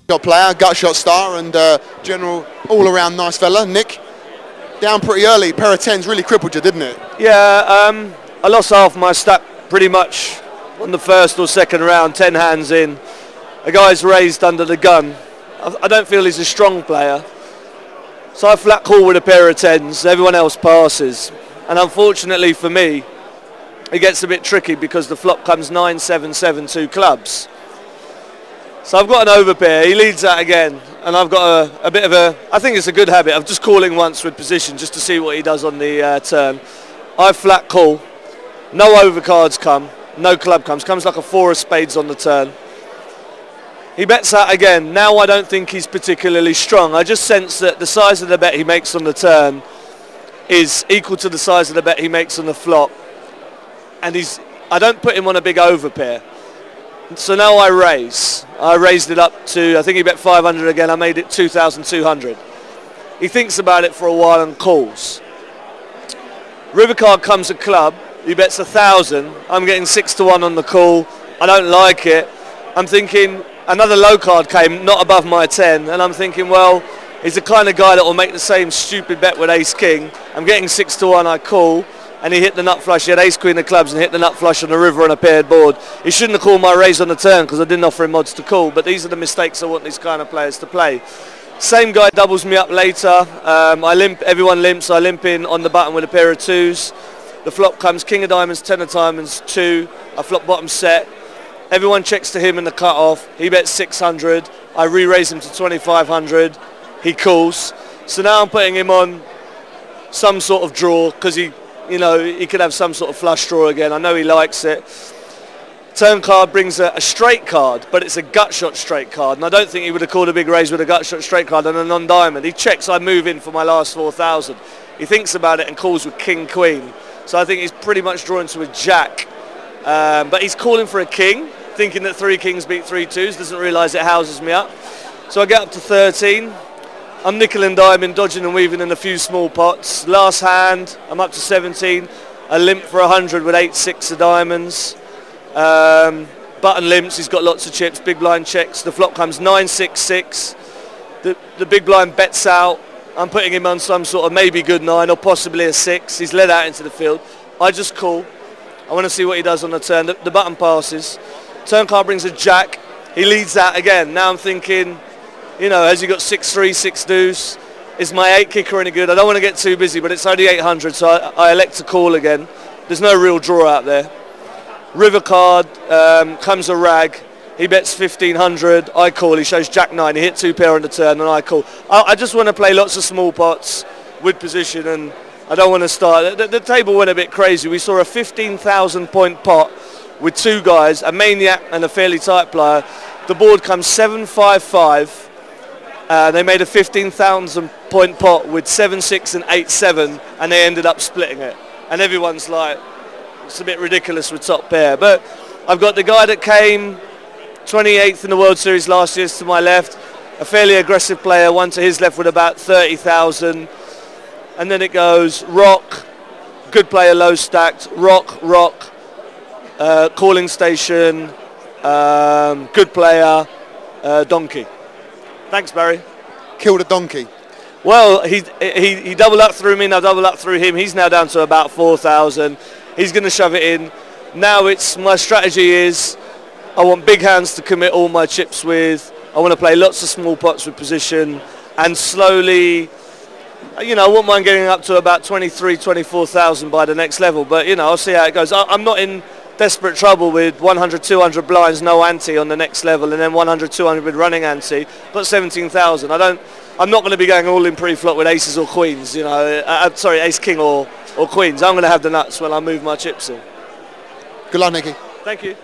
Got player, Gutshot star, and general all-around nice fella, Nik. Down pretty early, pair of tens really crippled you, didn't it? Yeah, I lost half my stack pretty much on the first or second round, 10 hands in. A guy's raised under the gun. I don't feel he's a strong player. So I flat call with a pair of tens, everyone else passes. And unfortunately for me, it gets a bit tricky because the flop comes 9, 7, 7, 2 clubs. So I've got an overpair, he leads that again, and I've got a bit of a, I think it's a good habit of just calling once with position just to see what he does on the turn. I flat call, no overcards come, no club comes like a 4 of spades on the turn. He bets that again. Now I don't think he's particularly strong. I just sense that the size of the bet he makes on the turn is equal to the size of the bet he makes on the flop. And I don't put him on a big overpair. So now I raise. I raised it up to, I think he bet 500 again. I made it 2,200. He thinks about it for a while and calls. River card comes a club. He bets 1,000. I'm getting 6 to 1 on the call. I don't like it. I'm thinking another low card came, not above my 10. And I'm thinking, well, he's the kind of guy that will make the same stupid bet with ace king. I'm getting 6 to 1. I call. And he hit the nut flush. He had ace queen of clubs and hit the nut flush on the river on a paired board. He shouldn't have called my raise on the turn because I didn't offer him odds to call. But these are the mistakes I want these kind of players to play. Same guy doubles me up later. I limp. Everyone limps. I limp in on the button with a pair of twos. The flop comes king of diamonds, 10 of diamonds, 2. I flop bottom set. Everyone checks to him in the cut-off. He bets 600. I re-raise him to 2,500. He calls. So now I'm putting him on some sort of draw because he could have some sort of flush draw again. I know he likes it. Turn card brings a straight card, but it's a gut shot straight card. And I don't think he would have called a big raise with a gut shot straight card and a non-diamond. He checks, I move in for my last 4,000. He thinks about it and calls with king, queen. So I think he's pretty much drawing to a jack. But he's calling for a king, thinking that 3 kings beat 3 twos. Doesn't realise it houses me up. So I get up to 13. I'm nickel and diming, dodging and weaving in a few small pots. Last hand, I'm up to 17. A limp for 100 with 8, 6 of diamonds. Button limps, he's got lots of chips. Big blind checks. The flop comes 9, 6, 6. The big blind bets out. I'm putting him on some sort of maybe good 9 or possibly a 6. He's led out into the field. I just call. I want to see what he does on the turn. The button passes. Turn card brings a jack. He leads that again. Now I'm thinking, has he got 6-3, 6 deuce? Is my 8 kicker any good? I don't want to get too busy, but it's only 800, so I elect to call again. There's no real draw out there. River card comes a rag. He bets 1,500. I call. He shows jack 9. He hit 2 pair on the turn, and I call. I just want to play lots of small pots with position, and I don't want to start. The table went a bit crazy. We saw a 15,000 point pot with 2 guys, a maniac and a fairly tight player. The board comes 7-5-5. They made a 15,000 point pot with 7-6 and 8-7, and they ended up splitting it. And everyone's like, it's a bit ridiculous with top pair. But I've got the guy that came 28th in the World Series last year to my left, a fairly aggressive player, one to his left with about 30,000. And then it goes rock, good player, low stacked, rock, calling station, good player, donkey. Thanks, Barry. Killed a donkey. Well, he doubled up through me, now double up through him. He's now down to about 4,000. He's going to shove it in. Now my strategy is I want big hands to commit all my chips with. I want to play lots of small pots with position and slowly, I wouldn't mind getting up to about 23, 24,000 by the next level. But, I'll see how it goes. I'm not in desperate trouble with 100, 200 blinds, no ante on the next level, and then 100, 200 with running ante. Got 17,000. I'm not going to be going all in pre-flop with aces or queens, sorry, ace king or queens. I'm going to have the nuts when I move my chips in. Good luck, Nicky. Thank you.